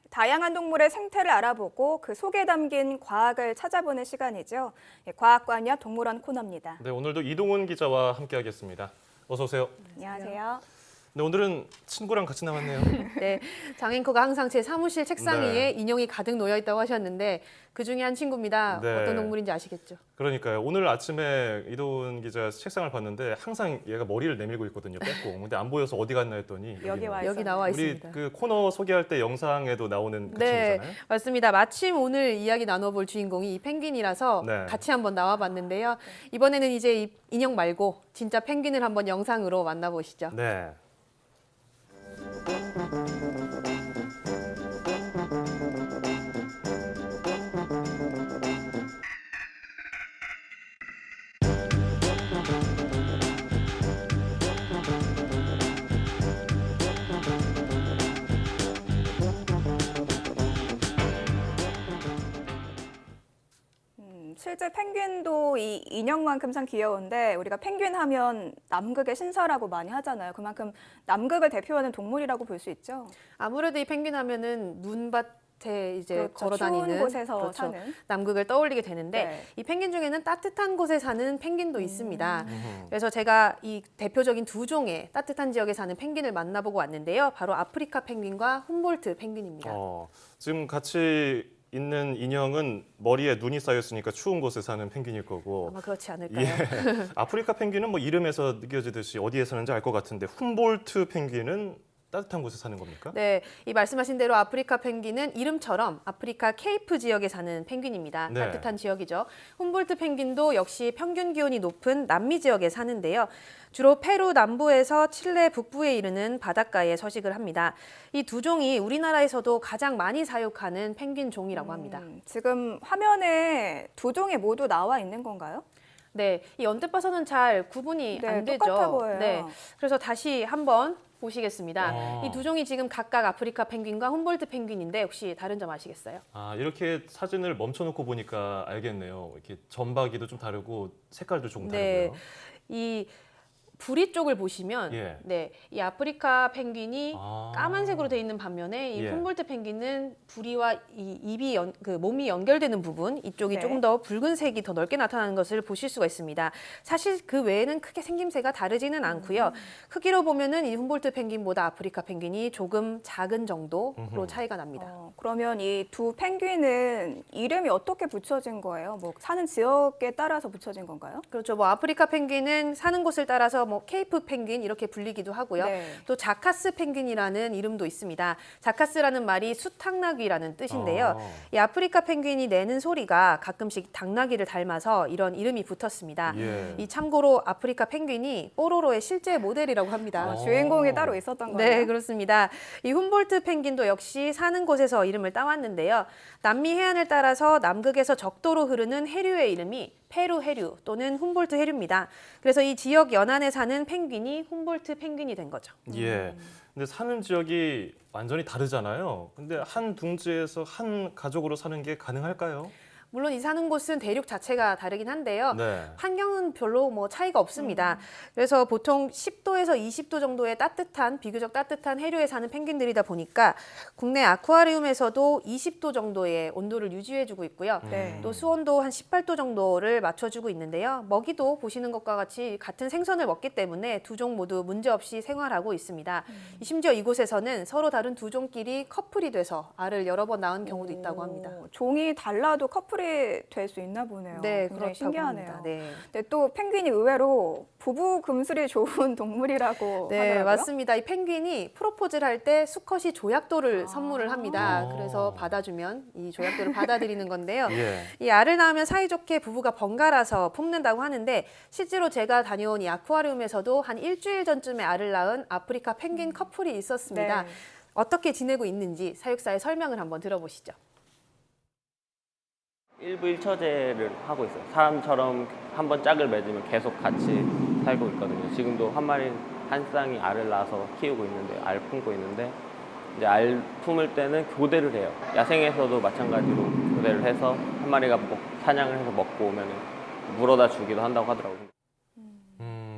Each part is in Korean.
다양한 동물의 생태를 알아보고 그 속에 담긴 과학을 찾아보는 시간이죠. 과학관여 동물원 코너입니다. 네, 오늘도 이동훈 기자와 함께하겠습니다. 어서 오세요. 안녕하세요. 네, 오늘은 친구랑 같이 나왔네요. 네, 장 앵커가 항상 제 사무실 책상 네. 위에 인형이 가득 놓여 있다고 하셨는데 그 중에 한 친구입니다. 네. 어떤 동물인지 아시겠죠? 그러니까요. 오늘 아침에 이동훈 기자 책상을 봤는데 항상 얘가 머리를 내밀고 있거든요. 빼고. 근데 안 보여서 어디 갔나 했더니 여기 와 여기 나와 우리 있습니다. 그 코너 소개할 때 영상에도 나오는 그 네, 친구잖아요. 맞습니다. 마침 오늘 이야기 나눠볼 주인공이 이 펭귄이라서 네. 같이 한번 나와봤는데요. 이번에는 이제 이 인형 말고 진짜 펭귄을 한번 영상으로 만나보시죠. 네. 실제 펭귄도 이 인형만큼 참 귀여운데 우리가 펭귄 하면 남극의 신사라고 많이 하잖아요. 그만큼 남극을 대표하는 동물이라고 볼 수 있죠. 아무래도 이 펭귄 하면은 눈밭에 이제 그렇죠. 걸어 추운 다니는 곳에서 사는. 남극을 떠올리게 되는데 네. 이 펭귄 중에는 따뜻한 곳에 사는 펭귄도 있습니다. 음흠. 그래서 제가 이 대표적인 두 종의 따뜻한 지역에 사는 펭귄을 만나보고 왔는데요. 바로 아프리카 펭귄과 훔볼트 펭귄입니다. 지금 같이 있는 인형은 머리에 눈이 쌓였으니까 추운 곳에 사는 펭귄일 거고 아마 그렇지 않을까요? 예. 아프리카 펭귄은 뭐 이름에서 느껴지듯이 어디에 사는지 알 것 같은데 훔볼트 펭귄은 따뜻한 곳에 사는 겁니까? 네, 이 말씀하신 대로 아프리카 펭귄은 이름처럼 아프리카 케이프 지역에 사는 펭귄입니다. 네. 따뜻한 지역이죠. 훔볼트 펭귄도 역시 평균 기온이 높은 남미 지역에 사는데요. 주로 페루 남부에서 칠레 북부에 이르는 바닷가에 서식을 합니다. 이 두 종이 우리나라에서도 가장 많이 사육하는 펭귄 종이라고 합니다. 지금 화면에 두 종이 모두 나와 있는 건가요? 네, 이 언뜻 봐서는 잘 구분이 네, 안 되죠. 똑같아 보여요. 네, 그래서 다시 한번 보시겠습니다. 아. 이 두 종이 지금 각각 아프리카 펭귄과 훔볼트 펭귄인데 혹시 다른 점 아시겠어요? 이렇게 사진을 멈춰놓고 보니까 알겠네요. 이렇게 점박이도 좀 다르고 색깔도 조금 네, 다르고요. 이 부리 쪽을 보시면 예. 네, 이 아프리카 펭귄이 아. 까만색으로 돼 있는 반면에 이 예. 훔볼트 펭귄은 부리와 이 입이 그 몸이 연결되는 부분 이쪽이 네. 조금 더 붉은색이 더 넓게 나타나는 것을 보실 수가 있습니다. 사실 그 외에는 크게 생김새가 다르지는 않고요. 크기로 보면은 이 훔볼트 펭귄보다 아프리카 펭귄이 조금 작은 정도로 음흠. 차이가 납니다. 그러면 이 두 펭귄은 이름이 어떻게 붙여진 거예요? 뭐 사는 지역에 따라서 붙여진 건가요? 그렇죠. 뭐 아프리카 펭귄은 사는 곳을 따라서 뭐 케이프 펭귄 이렇게 불리기도 하고요. 네. 또 자카스 펭귄이라는 이름도 있습니다. 자카스라는 말이 수탉나귀라는 뜻인데요. 이 아프리카 펭귄이 내는 소리가 가끔씩 닭나귀를 닮아서 이런 이름이 붙었습니다. 예. 이 참고로 아프리카 펭귄이 뽀로로의 실제 모델이라고 합니다. 주인공이 따로 있었던 거예요? 네, 그렇습니다. 이 훔볼트 펭귄도 역시 사는 곳에서 이름을 따왔는데요. 남미 해안을 따라서 남극에서 적도로 흐르는 해류의 이름이 페루 해류 또는 훔볼트 해류입니다. 그래서 이 지역 연안에 사는 펭귄이 훔볼트 펭귄이 된 거죠. 예. 근데 사는 지역이 완전히 다르잖아요. 근데 한 둥지에서 한 가족으로 사는 게 가능할까요? 물론 이 사는 곳은 대륙 자체가 다르긴 한데요. 네. 환경은 별로 뭐 차이가 없습니다. 그래서 보통 10도에서 20도 정도의 비교적 따뜻한 해류에 사는 펭귄들이다 보니까 국내 아쿠아리움에서도 20도 정도의 온도를 유지해주고 있고요. 네. 또 수온도 한 18도 정도를 맞춰주고 있는데요. 먹이도 보시는 것과 같이 같은 생선을 먹기 때문에 두 종 모두 문제없이 생활하고 있습니다. 심지어 이곳에서는 서로 다른 두 종끼리 커플이 돼서 알을 여러 번 낳은 경우도 있다고 합니다. 종이 달라도 커플이 될 수 있나 보네요. 네, 굉장히 그렇다고 신기하네요. 합니다. 네. 근데 또 펭귄이 의외로 부부 금슬이 좋은 동물이라고 네, 하더라고요. 맞습니다. 이 펭귄이 프로포즈를 할 때 수컷이 조약돌을 선물을 합니다. 아. 그래서 받아주면 이 조약돌을 받아들이는 건데요. 예. 이 알을 낳으면 사이좋게 부부가 번갈아서 품는다고 하는데 실제로 제가 다녀온 이 아쿠아리움에서도 한 일주일 전쯤에 알을 낳은 아프리카 펭귄 커플이 있었습니다. 네. 어떻게 지내고 있는지 사육사의 설명을 한번 들어보시죠. 일부 일처제를 하고 있어요. 사람처럼 한번 짝을 맺으면 계속 같이 살고 있거든요. 지금도 한 쌍이 알을 낳아서 키우고 있는데, 알 품고 있는데, 이제 알 품을 때는 교대를 해요. 야생에서도 마찬가지로 교대를 해서 한 마리가 사냥을 해서 먹고 오면 물어다 주기도 한다고 하더라고요.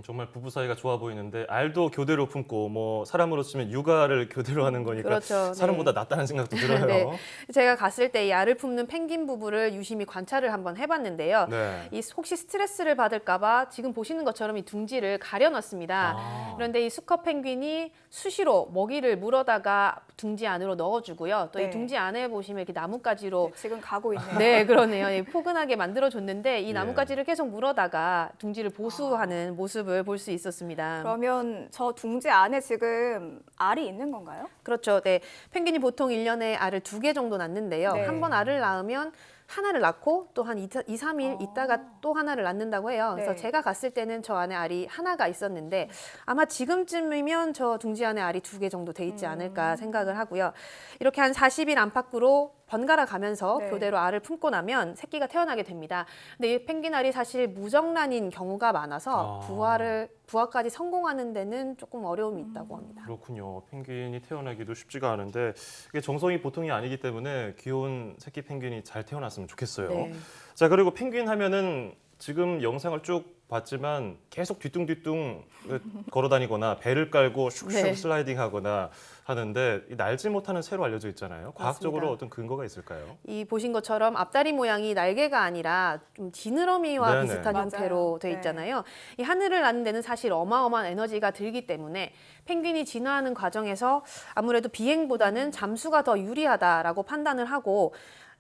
정말 부부 사이가 좋아 보이는데 알도 교대로 품고 뭐 사람으로 치면 육아를 교대로 하는 거니까 그렇죠. 사람보다 낫다는 생각도 들어요. 네. 제가 갔을 때 이 알을 품는 펭귄 부부를 유심히 관찰을 한번 해봤는데요. 네. 이 혹시 스트레스를 받을까봐 지금 보시는 것처럼 이 둥지를 가려놨습니다. 아. 그런데 이 수컷 펭귄이 수시로 먹이를 물어다가 둥지 안으로 넣어주고요. 또 이 네. 둥지 안에 보시면 이렇게 나뭇가지로 네, 지금 가고 있네요. 네, 그러네요. 예, 포근하게 만들어줬는데 이 예. 나뭇가지를 계속 물어다가 둥지를 보수하는 모습을 볼 수 있었습니다. 그러면 저 둥지 안에 지금 알이 있는 건가요? 그렇죠. 네. 펭귄이 보통 1년에 알을 2개 정도 낳는데요. 네. 한 번 알을 낳으면 하나를 낳고 또 한 2, 3일 있다가 또 하나를 낳는다고 해요. 그래서 네. 제가 갔을 때는 저 안에 알이 하나가 있었는데 아마 지금쯤이면 저 둥지 안에 알이 2개 정도 돼 있지 않을까 생각을 하고요. 이렇게 한 40일 안팎으로 번갈아 가면서 네. 교대로 알을 품고 나면 새끼가 태어나게 됩니다. 근데 이 펭귄 알이 사실 무정란인 경우가 많아서 부화까지 성공하는 데는 조금 어려움이 있다고 합니다. 그렇군요. 펭귄이 태어나기도 쉽지가 않은데 이게 정성이 보통이 아니기 때문에 귀여운 새끼 펭귄이 잘 태어났으면 좋겠어요. 네. 자, 그리고 펭귄 하면은 지금 영상을 쭉 봤지만 계속 뒤뚱뒤뚱 걸어 다니거나 배를 깔고 슉슉 네. 슬라이딩하거나 하는데 이 날지 못하는 새로 알려져 있잖아요. 과학적으로 맞습니다. 어떤 근거가 있을까요? 이 보신 것처럼 앞다리 모양이 날개가 아니라 좀 지느러미와 네네. 비슷한 맞아요. 형태로 돼 네. 있잖아요. 이 하늘을 나는 데는 사실 어마어마한 에너지가 들기 때문에 펭귄이 진화하는 과정에서 아무래도 비행보다는 잠수가 더 유리하다라고 판단을 하고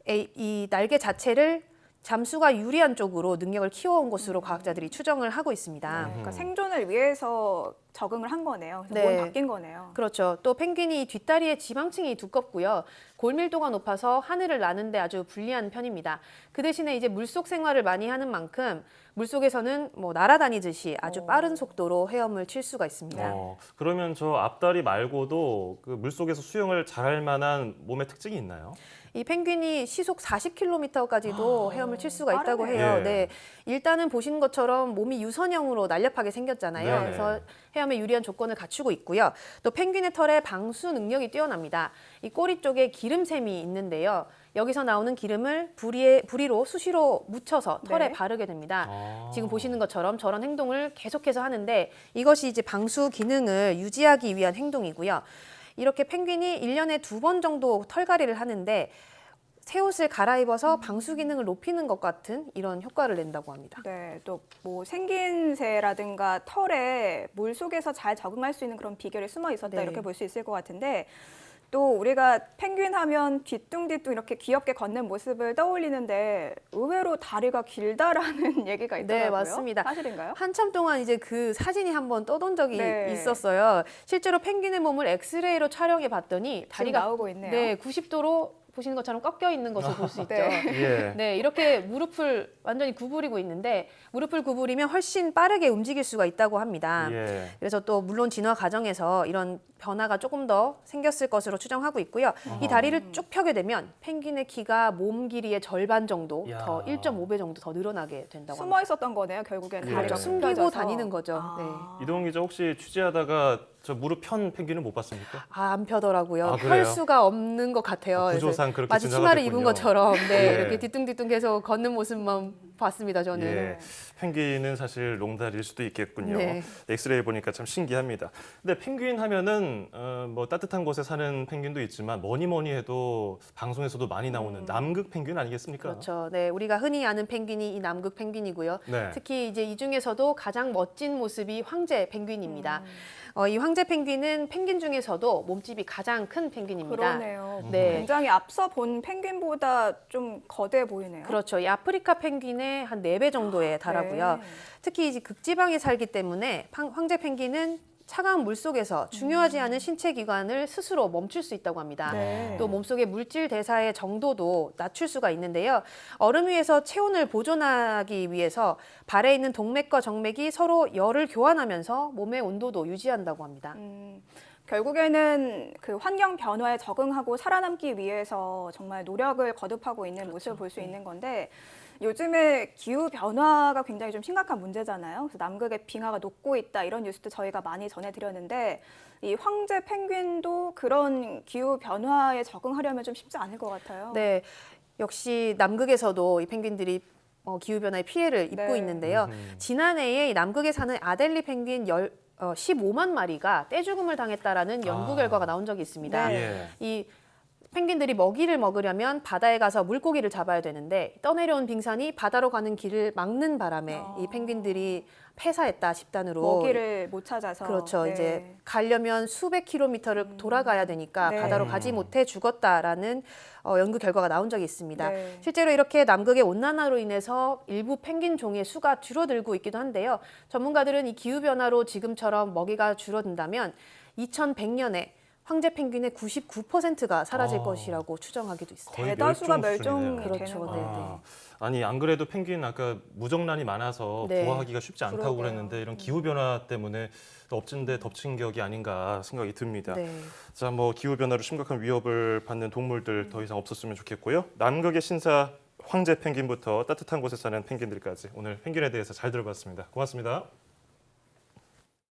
이 날개 자체를 잠수가 유리한 쪽으로 능력을 키워온 것으로 과학자들이 추정을 하고 있습니다. 그러니까 생존을 위해서 적응을 한 거네요. 그래서 네. 몸 바뀐 거네요. 그렇죠. 또 펭귄이 뒷다리에 지방층이 두껍고요. 골밀도가 높아서 하늘을 나는데 아주 불리한 편입니다. 그 대신에 이제 물속 생활을 많이 하는 만큼 물속에서는 뭐 날아다니듯이 아주 빠른 속도로 헤엄을 칠 수가 있습니다. 그러면 저 앞다리 말고도 그 물속에서 수영을 잘할 만한 몸의 특징이 있나요? 이 펭귄이 시속 40km까지도 헤엄을 칠 수가 있다고 빠르네요. 해요. 예. 네, 일단은 보신 것처럼 몸이 유선형으로 날렵하게 생겼잖아요. 네네. 그래서 헤엄에 유리한 조건을 갖추고 있고요. 또 펭귄의 털에 방수 능력이 뛰어납니다. 이 꼬리 쪽에 기름샘이 있는데요. 여기서 나오는 기름을 부리로 수시로 묻혀서 털에 네. 바르게 됩니다. 아. 지금 보시는 것처럼 저런 행동을 계속해서 하는데 이것이 이제 방수 기능을 유지하기 위한 행동이고요. 이렇게 펭귄이 1년에 2번 정도 털갈이를 하는데 새 옷을 갈아입어서 방수 기능을 높이는 것 같은 이런 효과를 낸다고 합니다. 네, 또 뭐 생긴 새라든가 털에 물 속에서 잘 적응할 수 있는 그런 비결이 숨어 있었다 네. 이렇게 볼 수 있을 것 같은데 또 우리가 펭귄 하면 뒤뚱뒤뚱 이렇게 귀엽게 걷는 모습을 떠올리는데 의외로 다리가 길다라는 얘기가 있더라고요. 네, 맞습니다. 사실인가요? 한참 동안 이제 그 사진이 한번 떠돈 적이 네. 있었어요. 실제로 펭귄의 몸을 엑스레이로 촬영해 봤더니 지금 다리가 나오고 있네요. 네, 90도로 보시는 것처럼 꺾여 있는 것을 볼 수 있죠. 네. 예. 네, 이렇게 무릎을 완전히 구부리고 있는데 무릎을 구부리면 훨씬 빠르게 움직일 수가 있다고 합니다. 예. 그래서 또 물론 진화 과정에서 이런 변화가 조금 더 생겼을 것으로 추정하고 있고요. 이 다리를 쭉 펴게 되면 펭귄의 키가 몸 길이의 절반 정도, 야. 더 1.5배 정도 더 늘어나게 된다고 합니다. 숨어 있었던 거네요. 결국엔 예. 다리가 숨기고 숨겨져서. 다니는 거죠. 아. 이동훈 기자 혹시 취재하다가 저 무릎 편 펭귄을 못 봤습니까? 안 펴더라고요. 아, 펼 그래요? 수가 없는 것 같아요. 그래서 구조상 그렇게 마치 진화가 치마를 입은 됐군요. 것처럼 네, 예. 이렇게 뒤뚱뒤뚱 계속 걷는 모습만 봤습니다. 저는. 예. 펭귄은 사실 롱다리일 수도 있겠군요. 네. 엑스레이 보니까 참 신기합니다. 근데 펭귄 하면은 뭐 따뜻한 곳에 사는 펭귄도 있지만 뭐니 해도 방송에서도 많이 나오는 남극 펭귄 아니겠습니까? 그렇죠. 네, 우리가 흔히 아는 펭귄이 이 남극 펭귄이고요. 네. 특히 이제 이 중에서도 가장 멋진 모습이 황제 펭귄입니다. 이 황제 펭귄은 펭귄 중에서도 몸집이 가장 큰 펭귄입니다. 그러네요. 네. 굉장히 앞서 본 펭귄보다 좀 거대해 보이네요. 그렇죠. 이 아프리카 펭귄의 한 4배 정도에 달하고요. 네. 특히 이제 극지방에 살기 때문에 황제 펭귄은 차가운 물 속에서 중요하지 않은 신체 기관을 스스로 멈출 수 있다고 합니다. 네. 또 몸속의 물질 대사의 정도도 낮출 수가 있는데요. 얼음 위에서 체온을 보존하기 위해서 발에 있는 동맥과 정맥이 서로 열을 교환하면서 몸의 온도도 유지한다고 합니다. 결국에는 그 환경 변화에 적응하고 살아남기 위해서 정말 노력을 거듭하고 있는 모습을 볼 수 있는 건데 요즘에 기후 변화가 굉장히 좀 심각한 문제잖아요. 그래서 남극의 빙하가 녹고 있다 이런 뉴스도 저희가 많이 전해드렸는데 이 황제 펭귄도 그런 기후 변화에 적응하려면 좀 쉽지 않을 것 같아요. 네, 역시 남극에서도 이 펭귄들이 기후변화의 피해를 입고 네. 있는데요. 지난해에 이 남극에 사는 아델리 펭귄 15만 마리가 떼죽음을 당했다라는 연구 아. 결과가 나온 적이 있습니다. 네. 예. 이 펭귄들이 먹이를 먹으려면 바다에 가서 물고기를 잡아야 되는데 떠내려온 빙산이 바다로 가는 길을 막는 바람에 이 펭귄들이 폐사했다 집단으로 먹이를 못 찾아서. 그렇죠. 네. 이제 가려면 수백 킬로미터를 돌아가야 되니까 네. 바다로 가지 못해 죽었다라는 연구 결과가 나온 적이 있습니다. 네. 실제로 이렇게 남극의 온난화로 인해서 일부 펭귄 종의 수가 줄어들고 있기도 한데요. 전문가들은 이 기후 변화로 지금처럼 먹이가 줄어든다면 2100년에 황제 펭귄의 99%가 사라질 아. 것이라고 추정하기도 있습니다. 거의 대다수가 멸종 수준이네요. 멸종이 그렇죠. 되는 네, 거예요. 아니 안 그래도 펭귄 아까 무정란이 많아서 네. 부화하기가 쉽지 않다고 그러게요. 그랬는데 이런 기후 변화 때문에 또 엎친 데 덮친 격이 아닌가 생각이 듭니다. 네. 자, 뭐 기후 변화로 심각한 위협을 받는 동물들 더 이상 없었으면 좋겠고요. 남극의 신사 황제 펭귄부터 따뜻한 곳에 사는 펭귄들까지 오늘 펭귄에 대해서 잘 들어봤습니다. 고맙습니다.